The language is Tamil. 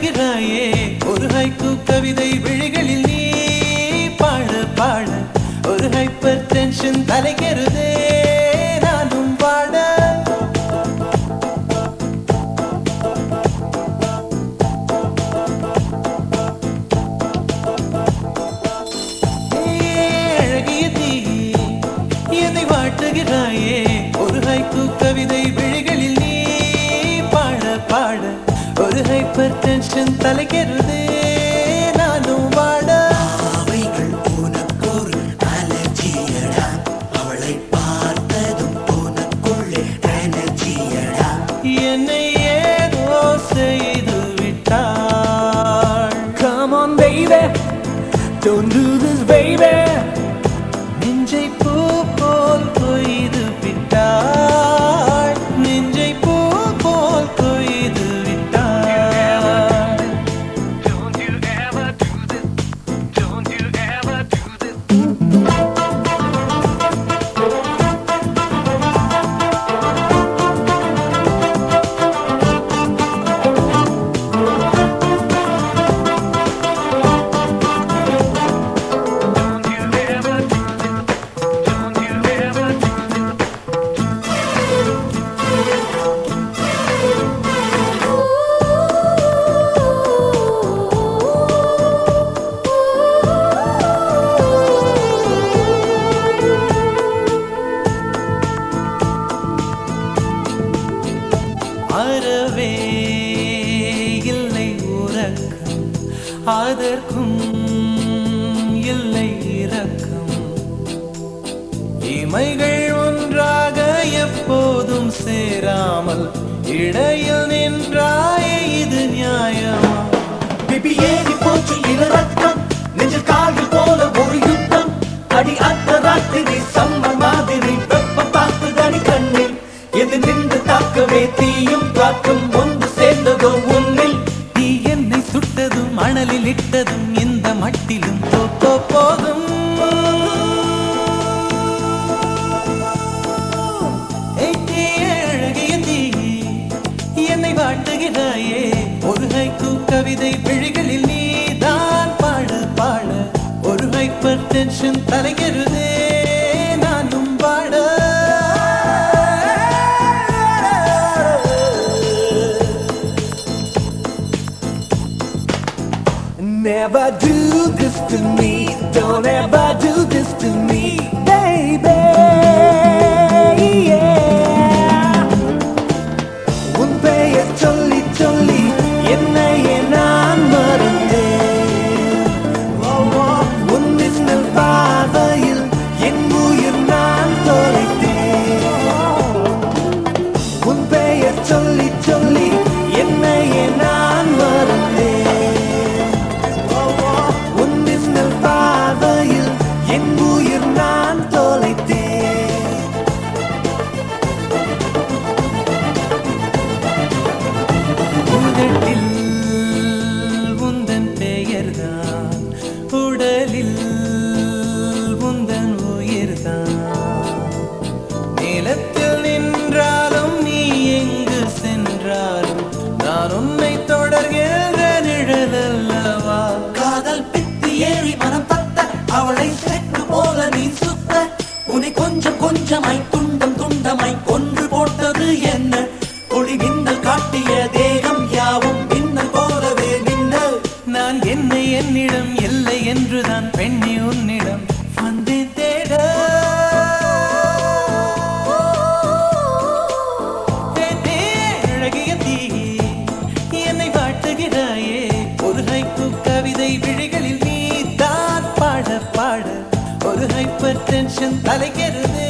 வாட்டுகிறாயே ஒரு ஹைக்கூ கவிதை விழிகளில் நீ பாட பாட ஒரு ஹைப்பர் டென்ஷன் தலைக்கிறதே நானும் பாட அழகிய தீ என்னை வாட்டுகிறாயே ஒரு ஹைக்கூ கவிதை விழிகளில் நீ பாட பாட ஒரு ஹைப்பர் டென்ஷன் தலைக்கிறதே நானும் வாட அவைகள் உனக்கொரு அலர்ஜியடா அவளை பார்த்ததும் உனக்குள்ளே எனர்ஜியடா என்னை ஏதோ செய்து விட்டாள். Come on baby, don't do this baby. நெஞ்சை பூ போல் கொய்து விட்டாள். நெஞ்சை பூ போல் கொய்து விட்டாள். Don't you ever do this, don't you ever do this. Don't you ever do this, don't you ever do this. அறவே இல்லை உறக்கம் அதற்கும் இல்லை இரக்கம் இமைகள் ஒன்றாக எப்போதும் சேராமல் இடையில் நின்றாயே இது நியாயமா பிபி ஏறி போச்சு இளரத்தம் நெஞ்சில் கால்கள் போல ஒரு யுத்தம் அடி அந்த ராத்திரி சம்மர் மாதிரி வெப்பம் தாக்குதடி கண்ணில் எது நின்று தாக்கவே தீயும் காற்றும் ஒன்று சேர்ந்ததோ உன்னில் நீ என்னை சுட்டதும் அனலில் இட்டதும் இந்த மட்டிலும் போதும் அழகிய தீ என்னை வாட்டுகிறாயே ஒரு ஹைக்கூ கவிதை விழிகளில் நீ தான் பாட பாட ஒரு ஹைப்பர் டென்ஷன் தலைகிறதே நானும் பாட Never do this to me, don't ever do this to me, baby. Yeah. உன் பெயர் சொல்லி சொல்லி என்னையே நான் மறந்தேன். உன் மின்னல் பார்வையில் என் உயிர் நான் தொலைத்தேன். உன் பெயர் சொல்லி சொல்லி என்னையே நான் மறந்தேன். உன் மின்னல் பார்வையில் என் உயிர் நான் தொலைத்தேன். உதட்டில் உந்தன் பெயர்தான் உடலில் உந்தன் உயிர்தான் நிலத்தில் நின்றாலும் நீ எங்கு சென்றாலும் நான் உன்னை தொடர்கின்ற நிழல் அல்லவா காதல் பித்து ஏறி மனம் பத்த அவளை செக்கு போல நீ சுத்த உன்னை கொஞ்சம் கொஞ்சமாய் துண்டம் துண்டமாய் கொன்று போட்டது என்ன ஒளி மின்னல் காட்டிய தேகம் யாவும் மின்னல் போலவே மின்னல் நான் என்னை என்னிடம் இல்லை என்றுதான் பெண்ணி உன்னிடம் வந்தேன் தேட அழகிய தீ என்னை வாட்டுகிறாயே ஒரு ஹைக்கூ கவிதை விழிகளில் நீ தான் பாட பாட ஒரு ஹைப்பர் டென்ஷன் தலைக்கிறதே